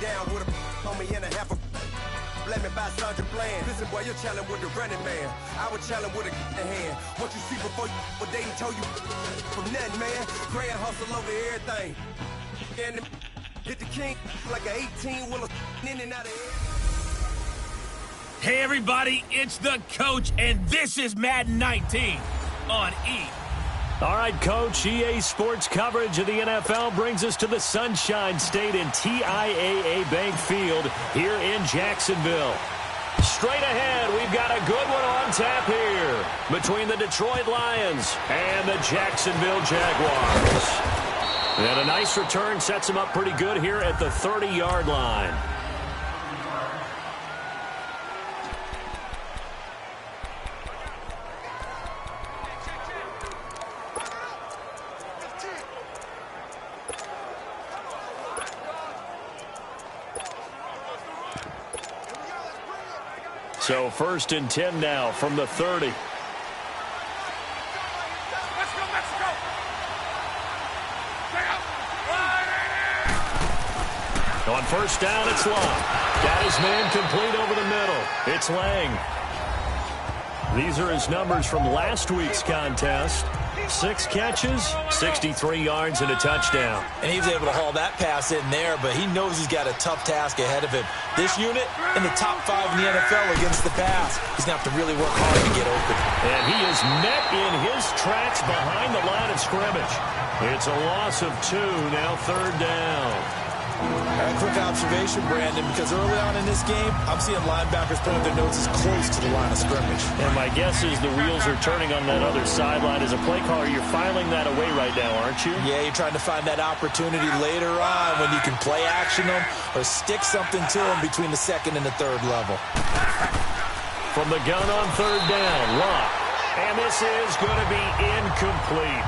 down with a on me and a half a. Let me buy Sandra Bland. Listen, boy, you're challenging with the running man. I was challenging with a in the hand. What you see before you, what they told you from nothing, man. Grand hustle over everything. And hit the king like an 18-wheeler in and out of here. Hey, everybody, it's the coach, and this is Madden 19 on E! All right, Coach, EA Sports coverage of the NFL brings us to the Sunshine State in TIAA Bank Field here in Jacksonville. Straight ahead, we've got a good one on tap here between the Detroit Lions and the Jacksonville Jaguars. And a nice return sets them up pretty good here at the 30-yard line. So 1st and 10 now from the 30. Let's go, Mexico! On 1st down, it's Long. Got his man complete over the middle. It's Lang. These are his numbers from last week's contest. 6 catches, 63 yards, and a touchdown. And he was able to haul that pass in there, but he knows he's got a tough task ahead of him. This unit in the top 5 in the NFL against the pass. He's going to have to really work hard to get open. And he is met in his tracks behind the line of scrimmage. It's a loss of 2, now 3rd down. A quick observation, Brandon, because early on in this game, I'm seeing linebackers putting their noses close to the line of scrimmage. And my guess is the wheels are turning on that other sideline. As a play caller, you're filing that away right now, aren't you? Yeah, you're trying to find that opportunity later on when you can play action them or stick something to them between the 2nd and the 3rd level. From the gun on 3rd down, Locke. And this is going to be incomplete.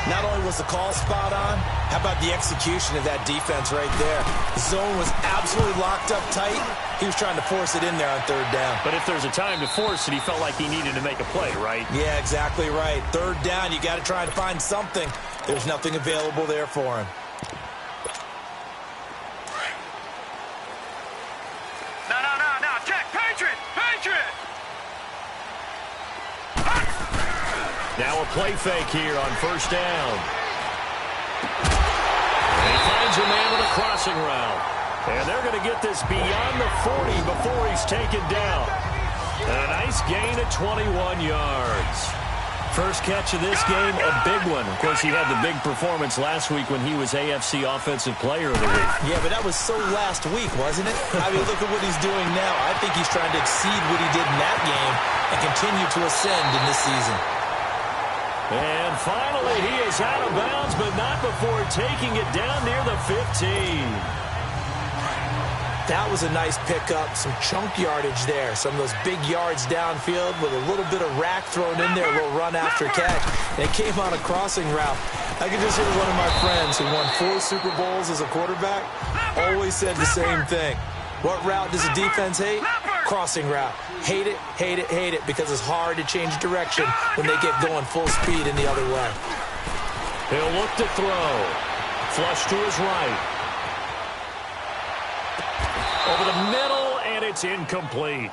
Not only was the call spot on, how about the execution of that defense right there? The zone was absolutely locked up tight. He was trying to force it in there on 3rd down. But if there's a time to force it, he felt like he needed to make a play, right? Yeah, exactly right. 3rd down, you got to try and find something. There's nothing available there for him. No. Check. Patriot! Now a play fake here on 1st down. And he finds a man with a crossing route. And they're going to get this beyond the 40 before he's taken down. And a nice gain of 21 yards. First catch of this game, a big one. Of course, he had the big performance last week when he was AFC Offensive Player of the Week. Yeah, but that was so last week, wasn't it? I mean, look at what he's doing now. I think he's trying to exceed what he did in that game and continue to ascend in this season. And finally, he is out of bounds, but not before taking it down near the 15. That was a nice pickup, some chunk yardage there. Some of those big yards downfield with a little bit of rack thrown in there, a little run after catch. And it came on a crossing route. I can just hear one of my friends who won 4 Super Bowls as a quarterback always said the same thing. What route does a defense hate? Crossing route. Hate it, because it's hard to change direction when they get going full speed in the other way. He'll look to throw. Flush to his right. Over the middle, and it's incomplete.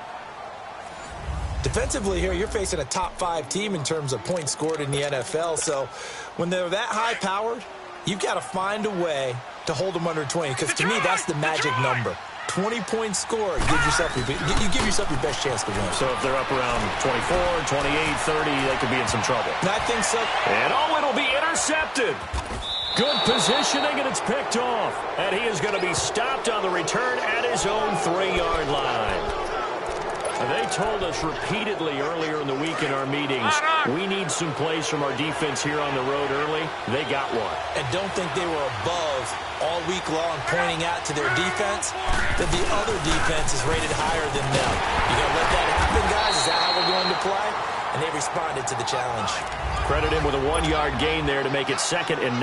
Defensively here, you're facing a top 5 team in terms of points scored in the NFL, so when they're that high-powered, you've got to find a way to hold them under 20, because to me, that's the magic number. 20 points scored, you give yourself your best chance to win. So if they're up around 24, 28, 30, they could be in some trouble. I think so. And it'll be intercepted. Good positioning, and it's picked off. And he is going to be stopped on the return at his own 3-yard line. They told us repeatedly earlier in the week in our meetings, we need some plays from our defense here on the road early. They got one. And don't think they were above all week long pointing out to their defense that the other defense is rated higher than them. You going to let that happen, guys? Is that how we're going to play? And they responded to the challenge. Credit him with a 1-yard gain there to make it 2nd and 9.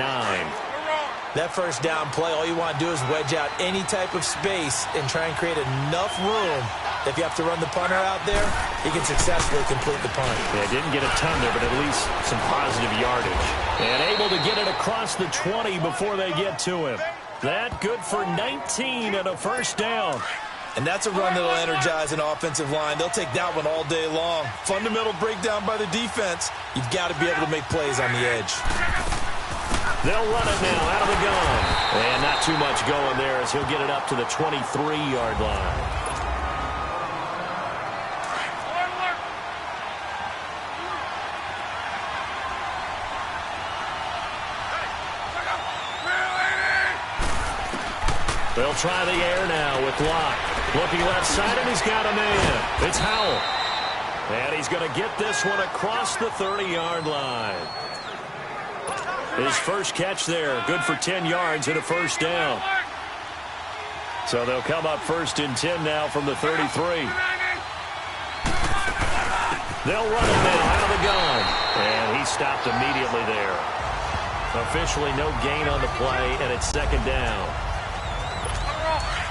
That first down play, all you want to do is wedge out any type of space and try and create enough room. If you have to run the punter out there, he can successfully complete the punt. Yeah, didn't get a ton there, but at least some positive yardage. And able to get it across the 20 before they get to him. That good for 19 and a first down. And that's a run that'll energize an offensive line. They'll take that one all day long. Fundamental breakdown by the defense. You've got to be able to make plays on the edge. They'll run it now out of the gun. And not too much going there as he'll get it up to the 23-yard line. They'll try the air now with Locke. Looking left side, and he's got a man. It's Howell. And he's going to get this one across the 30-yard line. His first catch there, good for 10 yards and a first down. So they'll come up first and 10 now from the 33. They'll run it now out of the gun. And he stopped immediately there. Officially no gain on the play, and it's second down.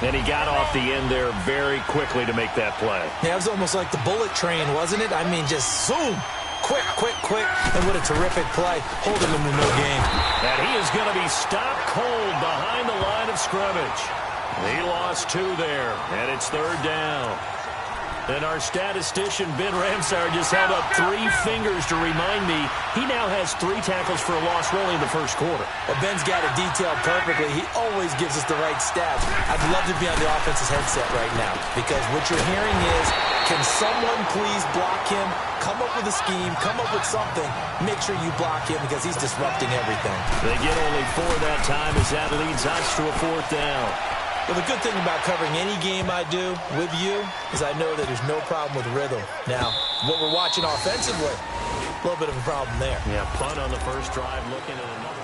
And he got off the end there very quickly to make that play. Yeah, it was almost like the bullet train, wasn't it? I mean, just zoom. Quick, and what a terrific play, holding him to no gain. And he is going to be stopped cold behind the line of scrimmage. He lost 2 there, and it's third down. And our statistician, Ben Ramsauer, just held up 3 fingers to remind me he now has 3 tackles for a loss really in the first quarter. Well, Ben's got it detailed perfectly. He always gives us the right stats. I'd love to be on the offense's headset right now because what you're hearing is, can someone please block him? Come up with a scheme. Come up with something. Make sure you block him because he's disrupting everything. They get only 4 that time as that leads us to a 4th down. Well, the good thing about covering any game I do with you is I know that there's no problem with rhythm. Now, what we're watching offensively, a little bit of a problem there. Yeah, punt on the first drive, looking at another.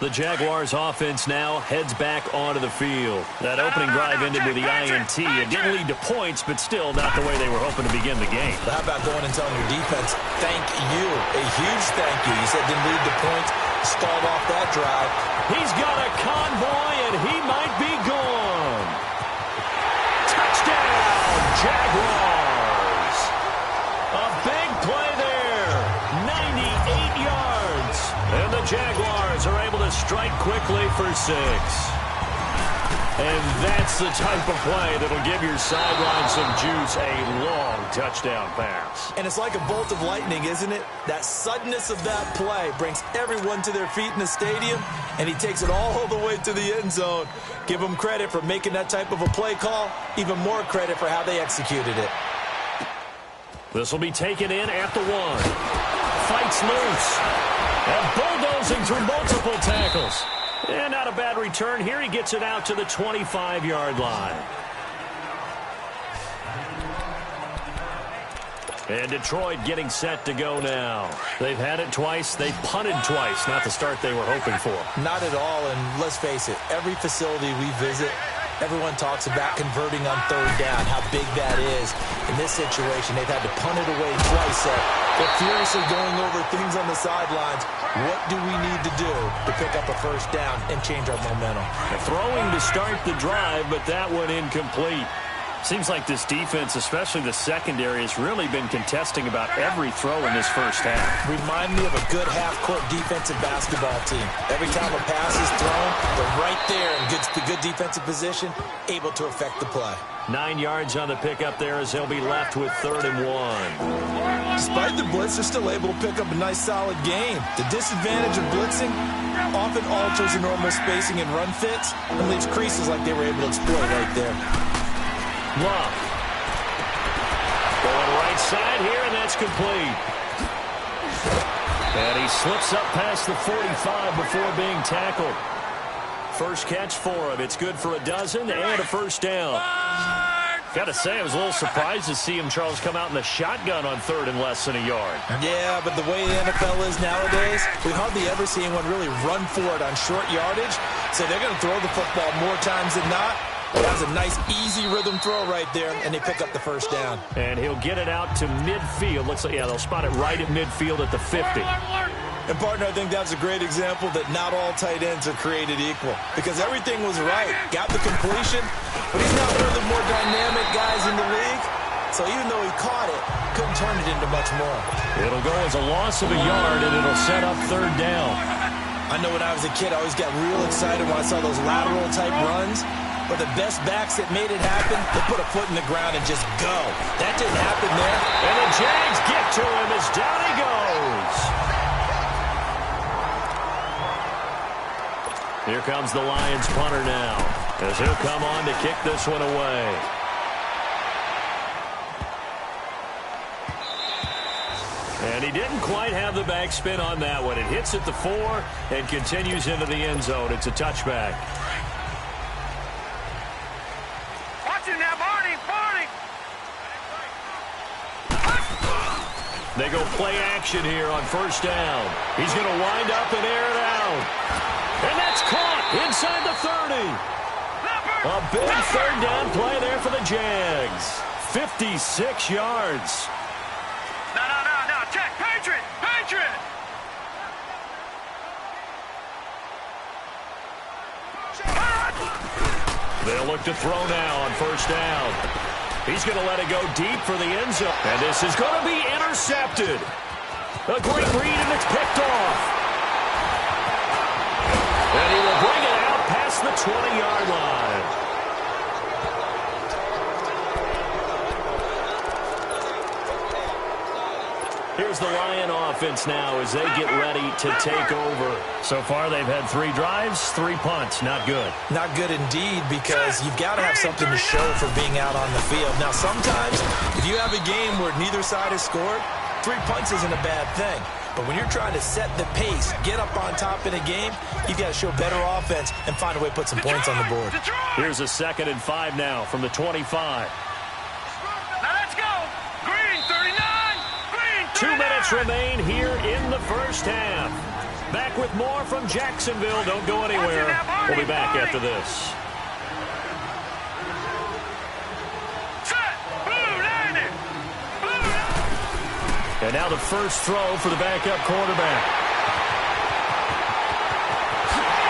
The Jaguars offense now heads back onto the field. That opening drive ended with the INT. It didn't lead to points, but still not the way they were hoping to begin the game. But how about going and telling your defense, thank you, a huge thank you. You said didn't lead to points, stalled off that drive. He's got a convoy, and he might be gone. Touchdown, Jaguars. A big play there, 98 yards. And the Jaguars are able to strike quickly for 6. And that's the type of play that'll give your sideline some juice, a long touchdown pass. And it's like a bolt of lightning, isn't it? That suddenness of that play brings everyone to their feet in the stadium, and he takes it all the way to the end zone. Give him credit for making that type of a play call, even more credit for how they executed it. This will be taken in at the 1. Fights loose. And bulldozing through multiple tackles. And not a bad return here. He gets it out to the 25-yard line. And Detroit getting set to go now. They've had it twice. They've punted twice. Not the start they were hoping for. Not at all, and let's face it, every facility we visit, everyone talks about converting on third down, how big that is. In this situation, they've had to punt it away twice. They're furiously going over things on the sidelines. What do we need to do to pick up a first down and change our momentum? They're throwing to start the drive, but that one incomplete. Seems like this defense, especially the secondary, has really been contesting about every throw in this first half. Remind me of a good half-court defensive basketball team. Every time a pass is thrown, they're right there in good defensive position, able to affect the play. 9 yards on the pickup there as they'll be left with 3rd and 1. Despite the blitz, they're still able to pick up a nice, solid gain. The disadvantage of blitzing often alters the normal spacing and run fits and leaves creases like they were able to exploit right there. Love. Going right side here, and that's complete. And he slips up past the 45 before being tackled. First catch for him. It's good for a dozen and a first down. Got to say, I was a little surprised to see him, Charles, come out in the shotgun on 3rd and less than a yard. Yeah, but the way the NFL is nowadays, we hardly ever see anyone really run for it on short yardage. So they're going to throw the football more times than not. That was a nice, easy rhythm throw right there, and they pick up the first down. And he'll get it out to midfield. Looks like, yeah, they'll spot it right at midfield at the 50. And, partner, I think that's a great example that not all tight ends are created equal because everything was right. Got the completion, but he's not one of the more dynamic guys in the league. So even though he caught it, couldn't turn it into much more. It'll go as a loss of a yard, and it'll set up 3rd down. I know when I was a kid, I always got real excited when I saw those lateral-type runs. But the best backs that made it happen, they put a foot in the ground and just go. That didn't happen there. And the Jags get to him as down he goes. Here comes the Lions punter now, as he'll come on to kick this one away. And he didn't quite have the backspin on that one. It hits at the 4 and continues into the end zone. It's a touchback. Watch it now, Barney! They go play action here on first down. He's going to wind up and air it out. And that's caught inside the 30. A big third down play there for the Jags. 56 yards. No. Check. Patriot! They'll look to throw now on first down. He's going to let it go deep for the end zone. And this is going to be intercepted. A great read, and it's picked off. And he will bring it out past the 20-yard line. Here's the Lion offense now as they get ready to take over. So far, they've had 3 drives, 3 punts. Not good. Not good indeed, because you've got to have something to show for being out on the field. Now, sometimes, if you have a game where neither side has scored, 3 punts isn't a bad thing. But when you're trying to set the pace, get up on top in a game, you've got to show better offense and find a way to put some points on the board. Here's a 2nd and 5 now from the 25. Now let's go! Green, 39! 2 minutes remain here in the first half. Back with more from Jacksonville. Don't go anywhere. We'll be back after this. Set! Blue landing! And now the first throw for the backup quarterback.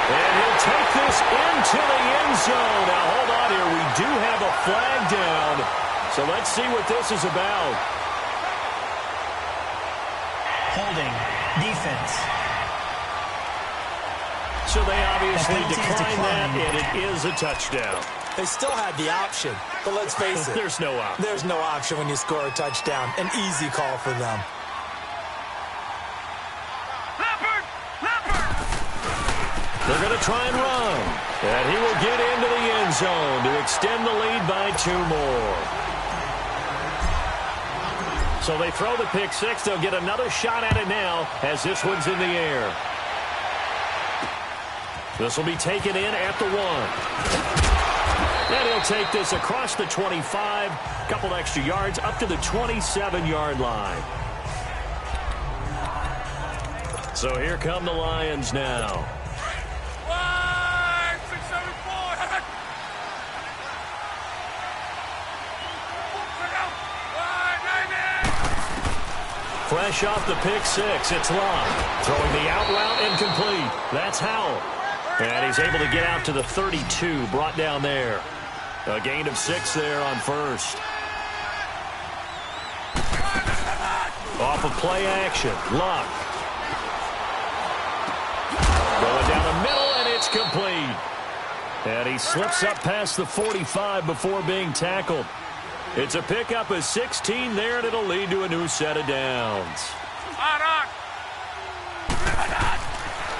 And he'll take this into the end zone. Now, hold on here. We do have a flag down. So let's see what this is about. Holding. Defense. So they obviously declined that, and it is a touchdown. They still had the option, but let's face it. There's no option. There's no option when you score a touchdown. An easy call for them. Leopard! They're going to try and run. And he will get into the end zone to extend the lead by 2 more. So they throw the pick 6. They'll get another shot at it now as this one's in the air. This will be taken in at the 1. And he'll take this across the 25. Couple extra yards up to the 27-yard line. So here come the Lions now. Fresh off the pick 6, it's Locke. Throwing the out route incomplete. That's Howell. And he's able to get out to the 32, brought down there. A gain of 6 there on first. Off of play action, Locke. Going down the middle, and it's complete. And he slips up past the 45 before being tackled. It's a pickup of 16 there, and it'll lead to a new set of downs.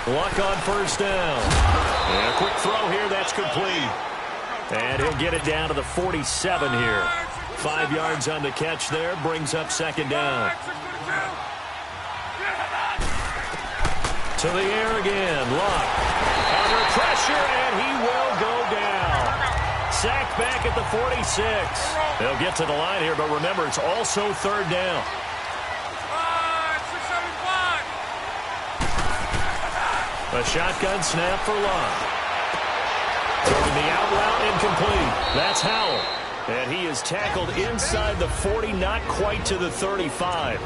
Luck on first down. And a quick throw here, that's complete. And he'll get it down to the 47 here. 5 yards on the catch there, brings up 2nd down. To the air again, Luck. Under pressure, and he will go down. Sacked back at the 46. They'll get to the line here, but remember, it's also 3rd down. A shotgun snap for Locke. Throwing the out route incomplete. That's Howell. And he is tackled inside the 40, not quite to the 35.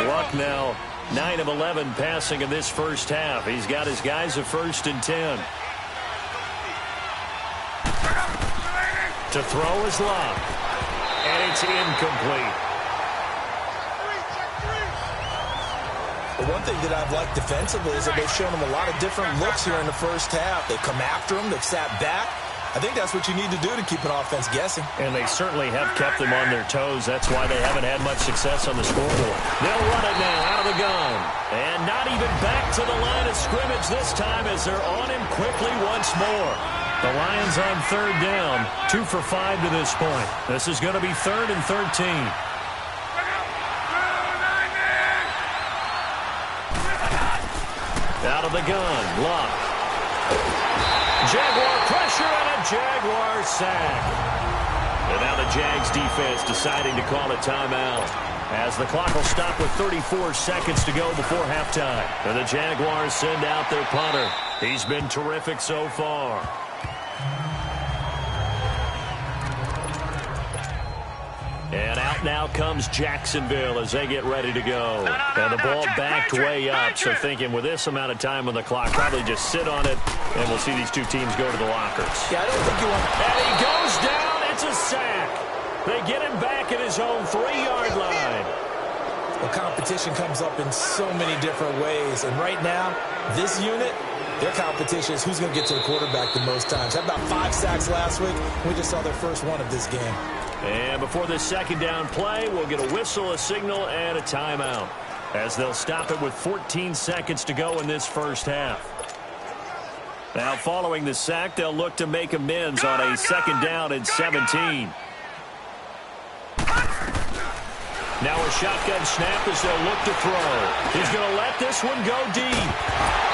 Luck now 9 of 11 passing in this first half. He's got his guys a 1st and 10. To throw is Locke. And it's incomplete. But one thing that I've liked defensively is that they've shown them a lot of different looks here in the first half. They come after them. They've sat back. I think that's what you need to do to keep an offense guessing. And they certainly have kept them on their toes. That's why they haven't had much success on the scoreboard. They'll run it now out of the gun. And not even back to the line of scrimmage this time as they're on him quickly once more. The Lions on third down, 2 for 5 to this point. This is going to be 3rd and 13. Out of the gun, Luck. Jaguar pressure and a Jaguar sack. And now the Jags defense deciding to call a timeout as the clock will stop with 34 seconds to go before halftime. And the Jaguars send out their punter. He's been terrific so far. And out now comes Jacksonville as they get ready to go. And the ball backed way up, so thinking with this amount of time on the clock, probably just sit on it, and we'll see these two teams go to the lockers. Yeah, I don't think you want... And he goes down. It's a sack. They get him back at his own 3-yard line. Well, competition comes up in so many different ways, and right now, this unit, their competition is who's going to get to the quarterback the most times. Had about 5 sacks last week. We just saw their first one of this game. And before this second down play, we'll get a whistle, a signal, and a timeout as they'll stop it with 14 seconds to go in this first half. Now, following the sack, they'll look to make amends on a second down and 17. Now a shotgun snap as they'll look to throw. He's going to let this one go deep.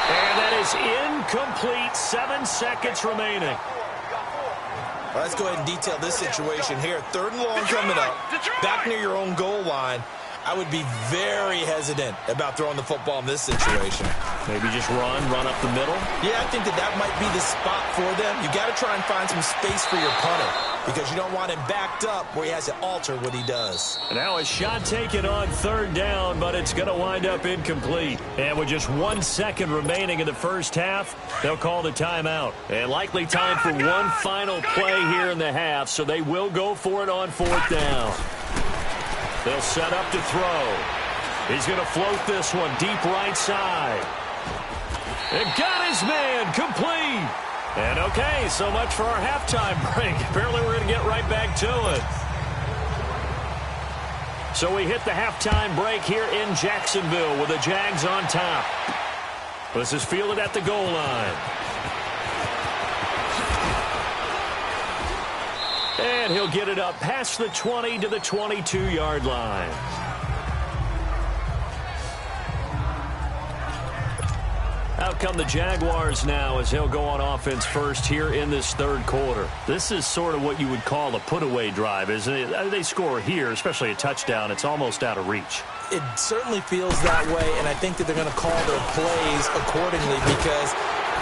And that is incomplete. 7 seconds remaining. Well, let's go ahead and detail this situation here. 3rd and long coming up. Back near your own goal line. I would be very hesitant about throwing the football in this situation. Maybe just run up the middle? Yeah, I think that might be the spot for them. You got to try and find some space for your punter because you don't want him backed up where he has to alter what he does. Now a shot taken on 3rd down, but it's going to wind up incomplete. And with just 1 second remaining in the first half, they'll call the timeout. And likely time for one final play here in the half, so they will go for it on 4th down. They'll set up to throw. He's going to float this one deep right side. And got his man complete. And okay, so much for our halftime break. Apparently we're going to get right back to it. So we hit the halftime break here in Jacksonville with the Jags on top. This is fielded at the goal line. And he'll get it up past the 20 to the 22-yard line. Out come the Jaguars now as he'll go on offense first here in this 3rd quarter. This is sort of what you would call a put-away drive, isn't it? They score here, especially a touchdown. It's almost out of reach. It certainly feels that way, and I think that they're going to call their plays accordingly because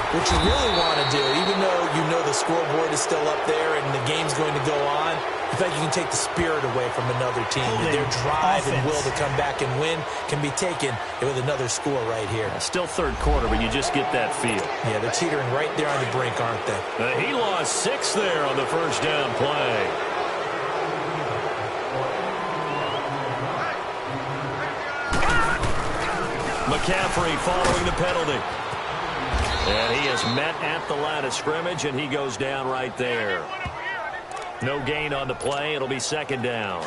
what you really want to do, even though you know the scoreboard is still up there and the game's going to go on, in fact, you can take the spirit away from another team. Their drive and will to come back and win can be taken with another score right here. Still 3rd quarter, but you just get that feel. Yeah, they're teetering right there on the brink, aren't they? He lost 6 there on the first down play. McCaffrey following the penalty. And he is met at the line of scrimmage, and he goes down right there. No gain on the play. It'll be 2nd down.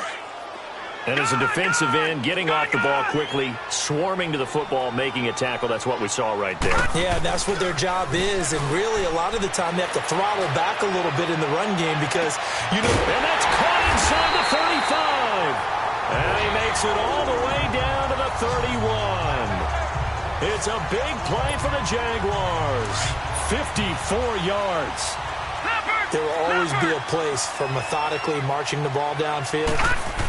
And as a defensive end, getting off the ball quickly, swarming to the football, making a tackle, that's what we saw right there. Yeah, that's what their job is. And really, a lot of the time, they have to throttle back a little bit in the run game because, you know... And that's caught inside the 35. And he makes it all the way down to the 31. It's a big play for the Jaguars. 54 yards. There will always be a place for methodically marching the ball downfield.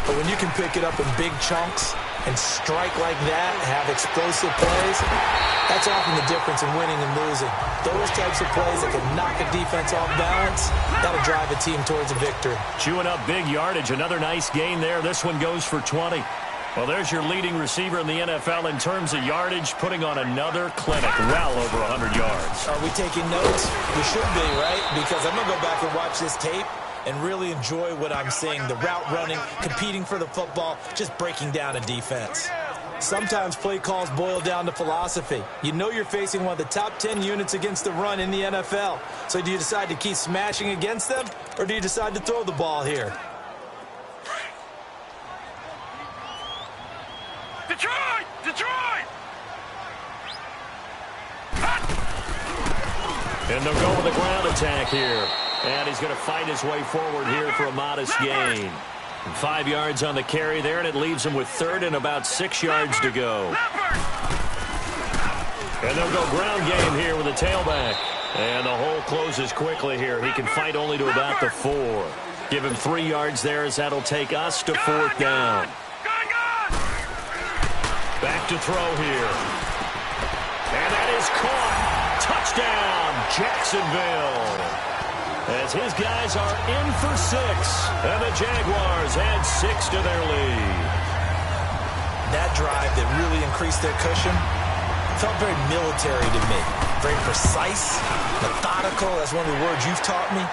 But when you can pick it up in big chunks and strike like that, have explosive plays, that's often the difference in winning and losing. Those types of plays that can knock a defense off balance, that'll drive a team towards a victory. Chewing up big yardage. Another nice gain there. This one goes for 20. Well, there's your leading receiver in the NFL in terms of yardage, putting on another clinic, well over 100 yards. Are we taking notes? We should be, right? Because I'm going to go back and watch this tape and really enjoy what I'm seeing. The route running, competing for the football, just breaking down a defense. Sometimes play calls boil down to philosophy. You know you're facing one of the top 10 units against the run in the NFL. So do you decide to keep smashing against them, or do you decide to throw the ball here? Detroit! Detroit! And they'll go with a ground attack here. And he's going to fight his way forward here for a modest gain. 5 yards on the carry there, and it leaves him with 3rd and about 6 yards to go. And they'll go ground game here with a tailback. And the hole closes quickly here. He can fight only to about the 4. Give him 3 yards there as that'll take us to 4th down. Back to throw here. And that is caught. Touchdown, Jacksonville. As his guys are in for 6. And the Jaguars add 6 to their lead. That drive that really increased their cushion felt very military to me. Very precise, methodical. That's one of the words you've taught me.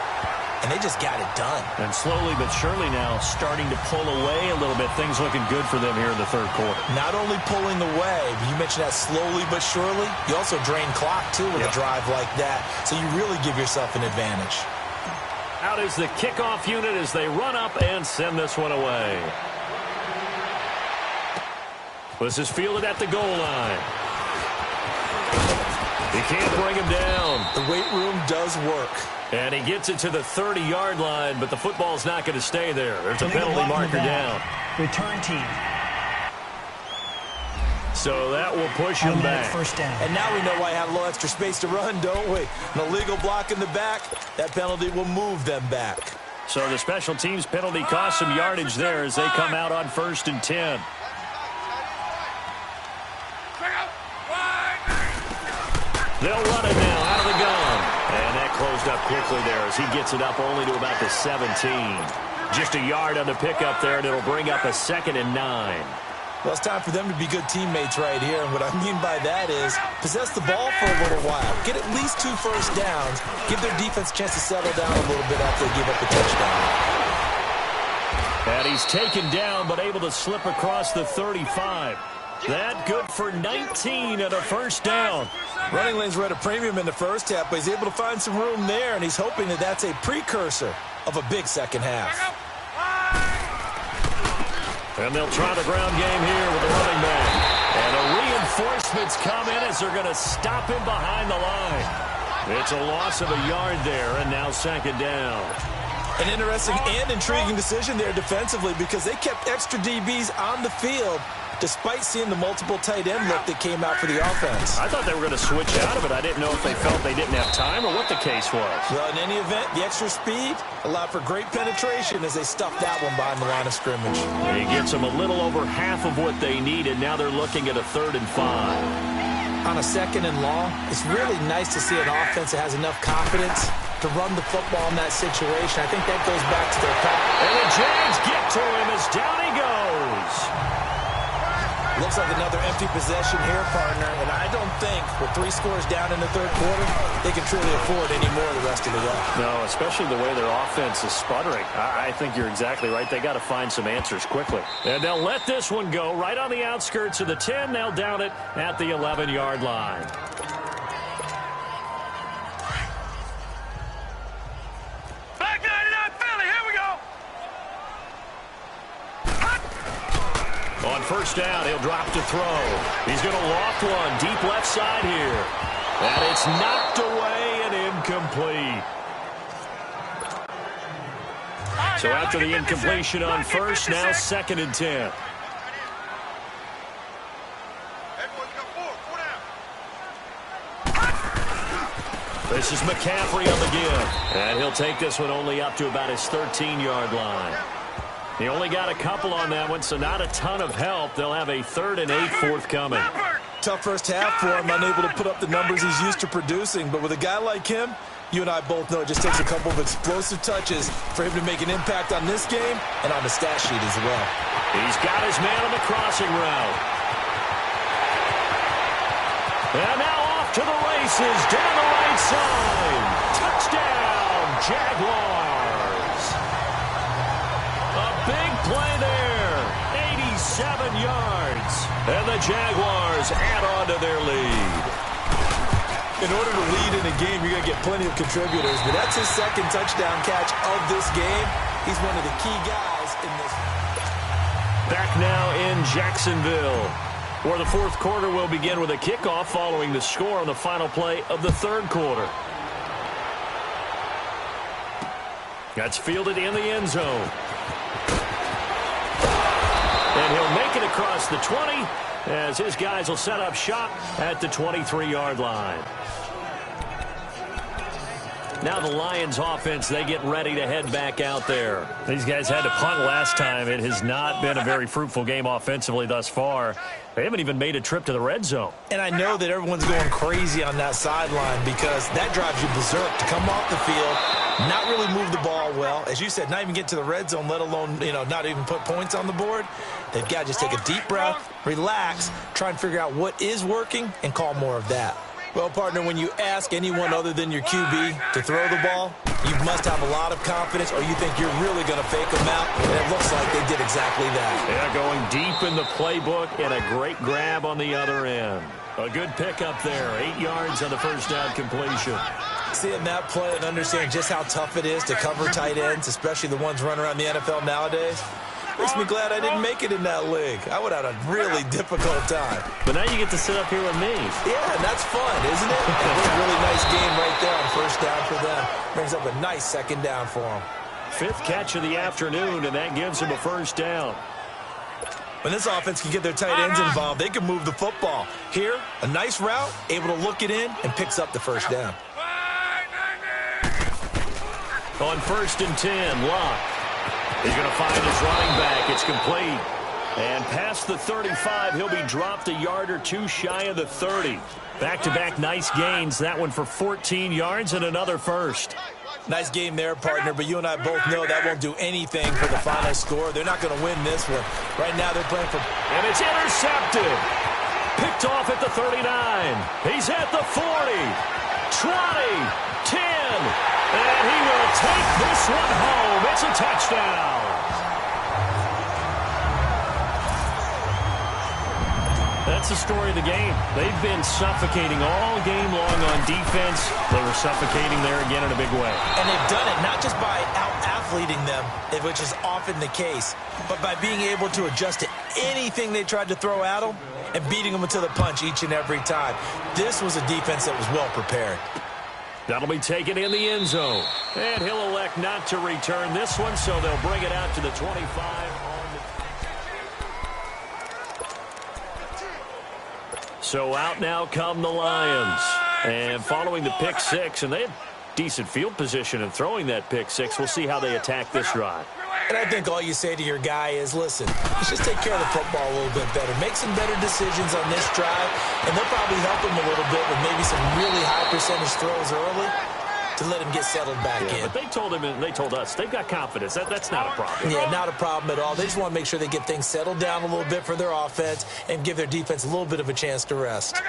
And they just got it done. And slowly but surely now starting to pull away a little bit. Things looking good for them here in the 3rd quarter. Not only pulling away, but you mentioned that slowly but surely. You also drain clock, too, with a drive like that. So you really give yourself an advantage. Out is the kickoff unit as they run up and send this one away. This is fielded at the goal line. He can't bring him down. The weight room does work. And he gets it to the 30-yard line, but the football's not going to stay there. There's a penalty marker down. Return team. So that will push him back. First down. And now we know why I have a little extra space to run, don't we? An illegal block in the back, that penalty will move them back. So the special teams penalty costs some yardage there as they come out on 1st and 10. They'll run it now out of the gun. And that closed up quickly there as he gets it up only to about the 17. Just a yard on the pickup there, and it'll bring up a 2nd and 9. Well, it's time for them to be good teammates right here. And what I mean by that is possess the ball for a little while. Get at least 2 first downs. Give their defense a chance to settle down a little bit after they give up the touchdown. And he's taken down but able to slip across the 35. That good for 19 and a first down. Running lanes were at a premium in the first half, but he's able to find some room there, and he's hoping that that's a precursor of a big second half. And they'll try the ground game here with the running back. And the reinforcements come in as they're going to stop him behind the line. It's a loss of a yard there, and now 2nd down. An interesting and intriguing decision there defensively because they kept extra DBs on the field despite seeing the multiple tight end look that came out for the offense. I thought they were going to switch out of it. I didn't know if they felt they didn't have time or what the case was. Well, in any event, the extra speed allowed for great penetration as they stuffed that one behind the line of scrimmage. And he gets them a little over half of what they needed. Now they're looking at a 3rd and 5. On a 2nd and long, it's really nice to see an offense that has enough confidence to run the football in that situation. I think that goes back to their pass. And the Jags get to him as down he goes. Looks like another empty possession here, partner, and I don't think with 3 scores down in the 3rd quarter, they can truly afford any more the rest of the way. No, especially the way their offense is sputtering. I think you're exactly right. They got to find some answers quickly. And they'll let this one go right on the outskirts of the 10. They'll down it at the 11-yard line. Back 99 Philly, here we go. On 1st down, he'll drop to throw. He's going to loft one deep left side here. And it's knocked away and incomplete. So after the incompletion on 1st, now 2nd and 10. This is McCaffrey on the give. And he'll take this one only up to about his 13-yard line. He only got a couple on that one, so not a ton of help. They'll have a 3rd and 8 forthcoming. Tough first half for him, unable to put up the numbers he's used to producing. But with a guy like him, you and I both know it just takes a couple of explosive touches for him to make an impact on this game and on the stat sheet as well. He's got his man on the crossing route. And now off to the races down the right side. Touchdown, Jaguars. A big play there. 87 yards. And the Jaguars add on to their lead. In order to lead in a game, you're going to get plenty of contributors, but that's his second touchdown catch of this game. He's one of the key guys in this. Back now in Jacksonville, where the fourth quarter will begin with a kickoff following the score on the final play of the third quarter. That's fielded in the end zone. And he'll make it across the 20 as his guys will set up shop at the 23-yard line. Now the Lions offense, they get ready to head back out there. These guys had to punt last time. It has not been a very fruitful game offensively thus far. They haven't even made a trip to the red zone. And I know that everyone's going crazy on that sideline because that drives you berserk to come off the field, not really move the ball well. As you said, not even get to the red zone, let alone, not even put points on the board. They've got to just take a deep breath, relax, try and figure out what is working, and call more of that. Well, partner, when you ask anyone other than your QB to throw the ball, you must have a lot of confidence or you think you're really going to fake them out, and it looks like they did exactly that. Yeah, going deep in the playbook and a great grab on the other end. A good pickup there, 8 yards on the first down completion. Seeing that play and understanding just how tough it is to cover tight ends, especially the ones running around the NFL nowadays, makes me glad I didn't make it in that league. I would have had a really difficult time. But now you get to sit up here with me. Yeah, and that's fun, isn't it? It was a really nice game right there on first down for them. Brings up a nice second down for them. Fifth catch of the afternoon, and that gives him a first down. When this offense can get their tight ends involved, they can move the football. Here, a nice route, able to look it in, and picks up the first down. On 1st and 10, Locke. He's going to find his running back. It's complete. And past the 35, he'll be dropped a yard or two shy of the 30. Back-to-back nice gains. That one for 14 yards and another first. Nice game there, partner, but you and I both know that won't do anything for the final score. They're not going to win this one. Right now they're playing for... And it's intercepted. Picked off at the 39. He's at the 40. 20. 10. And he will take this one home. It's a touchdown. That's the story of the game. They've been suffocating all game long on defense. They were suffocating there again in a big way. And they've done it not just by out-athleting them, which is often the case, but by being able to adjust to anything they tried to throw at them and beating them to the punch each and every time. This was a defense that was well prepared. That'll be taken in the end zone. And he'll elect not to return this one, so they'll bring it out to the 25. So out now come the Lions. And following the pick six, and they had decent field position in throwing that pick six. We'll see how they attack this drive. And I think all you say to your guy is, listen, let's just take care of the football a little bit better. Make some better decisions on this drive, and they'll probably help him a little bit with maybe some really high percentage throws early to let him get settled back in. But they told him, and they told us, they've got confidence. That's not a problem. Yeah, not a problem at all. They just want to make sure they get things settled down a little bit for their offense and give their defense a little bit of a chance to rest.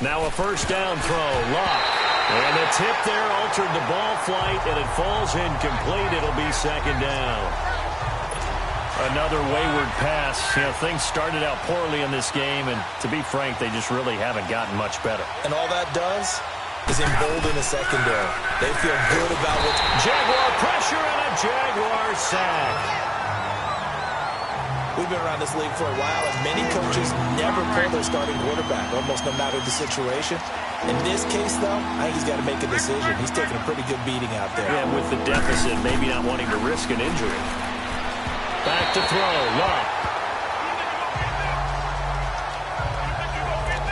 Now a first down throw, Locke. And the tip there altered the ball flight, and it falls incomplete. It'll be second down. Another wayward pass. Things started out poorly in this game, and to be frank, they just really haven't gotten much better. And all that does is embolden a secondary. They feel good about what... Jaguar pressure and a Jaguar sack. We've been around this league for a while, and many coaches never pull their starting quarterback, almost no matter the situation. In this case, though, I think he's got to make a decision. He's taking a pretty good beating out there. Yeah, with the deficit, maybe not wanting to risk an injury. Back to throw, Locke.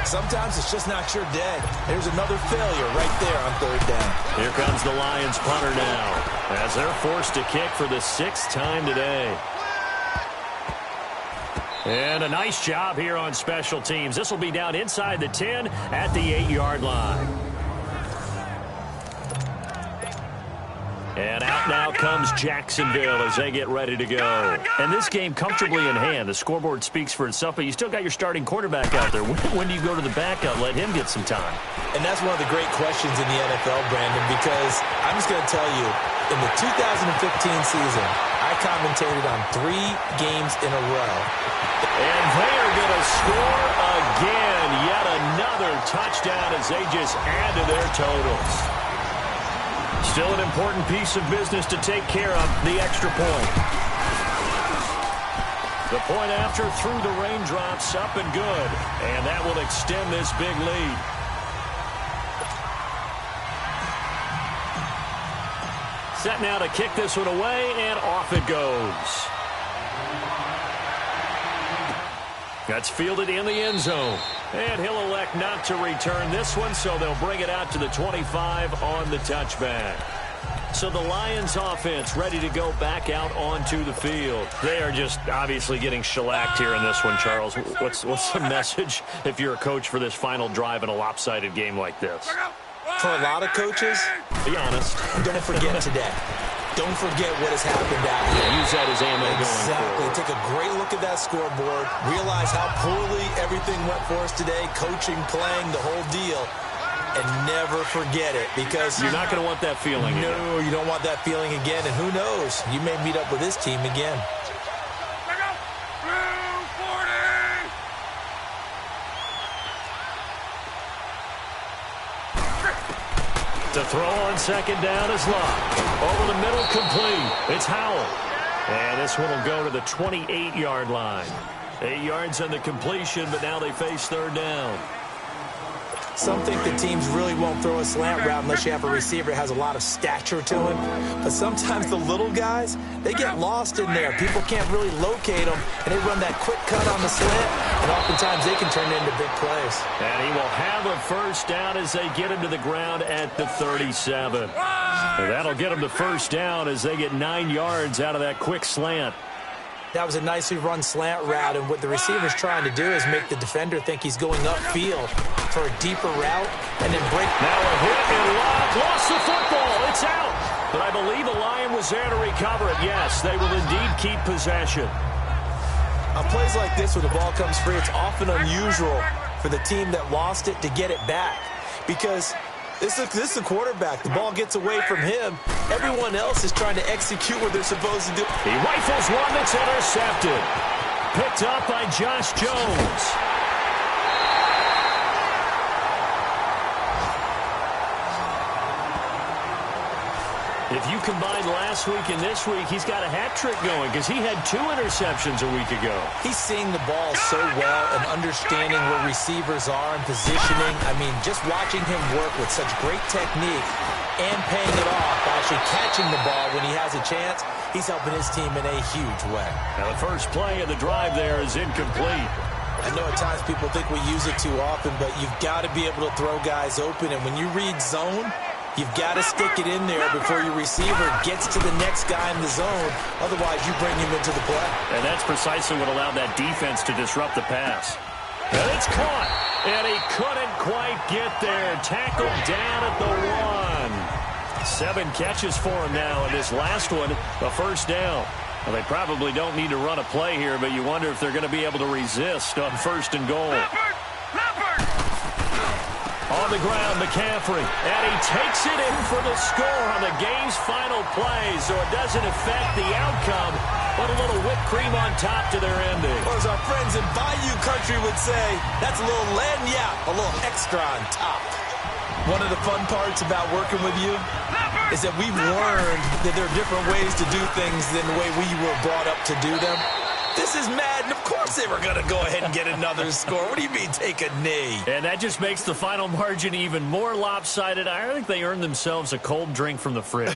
Sometimes it's just not your day. There's another failure right there on third down. Here comes the Lions punter now, as they're forced to kick for the 6th time today. And a nice job here on special teams. This will be down inside the 10 at the 8-yard line. And out now comes Jacksonville as they get ready to go. And this game comfortably in hand. The scoreboard speaks for itself, but you still got your starting quarterback out there. When do you go to the backup, let him get some time? And that's one of the great questions in the NFL, Brandon, because I'm just going to tell you, In the 2015 season, I commentated on 3 games in a row. And they are going to score again. Yet another touchdown as they just add to their totals. Still an important piece of business to take care of, the extra point. The point after through the raindrops, up and good. And that will extend this big lead. Set now to kick this one away, and off it goes. That's fielded in the end zone. And he'll elect not to return this one, so they'll bring it out to the 25 on the touchback. So the Lions offense ready to go back out onto the field. They are just obviously getting shellacked here in this one, Charles. What's the message if you're a coach for this final drive in a lopsided game like this? For a lot of coaches, be honest. Don't forget today. Don't forget what has happened out here. Use that as ammo going forward. Take a great look at that scoreboard. Realize how poorly everything went for us today. Coaching, playing, the whole deal. And never forget it, because you're not going to want that feeling again. No, you don't want that feeling again. And who knows? You may meet up with this team again. To throw on second down is Locke. Over the middle, complete. It's Howell. And this one will go to the 28-yard line. 8 yards on the completion, but now they face third down. Some think the teams really won't throw a slant route unless you have a receiver that has a lot of stature to him. But sometimes the little guys, they get lost in there. People can't really locate them, and they run that quick cut on the slant, and oftentimes they can turn it into big plays. And he will have a first down as they get him to the ground at the 37. And that'll get him the first down as they get 9 yards out of that quick slant. That was a nicely run slant route, and what the receiver's trying to do is make the defender think he's going upfield for a deeper route and then break. Now a hit and Locke lost the football. It's out. But I believe a Lion was there to recover it. Yes, they will indeed keep possession. On plays like this where the ball comes free, it's often unusual for the team that lost it to get it back, because this is the quarterback. The ball gets away from him. Everyone else is trying to execute what they're supposed to do. He rifles one that's intercepted. Picked up by Josh Jones. If you combine last week and this week, he's got a hat trick going because he had 2 interceptions a week ago. He's seeing the ball so well and understanding where receivers are and positioning. I mean, just watching him work with such great technique and paying it off by actually catching the ball when he has a chance, he's helping his team in a huge way. Now the first play of the drive there is incomplete. I know at times people think we use it too often, but you've got to be able to throw guys open. And when you read zone, you've got to stick it in there before your receiver gets to the next guy in the zone. Otherwise, you bring him into the play. And that's precisely what allowed that defense to disrupt the pass. And it's caught. And he couldn't quite get there. Tackled down at the 1. 7 catches for him now. And this last one, a first down. Well, they probably don't need to run a play here, but you wonder if they're going to be able to resist on first and goal. On the ground, McCaffrey, and he takes it in for the score on the game's final play, so it doesn't affect the outcome, but a little whipped cream on top to their ending. Or as our friends in Bayou Country would say, that's a little lagniappe, a little extra on top. One of the fun parts about working with you is that we've learned that there are different ways to do things than the way we were brought up to do them. This is Madden. Of course they were going to go ahead and get another score. What do you mean take a knee? And that just makes the final margin even more lopsided. I think they earned themselves a cold drink from the fridge.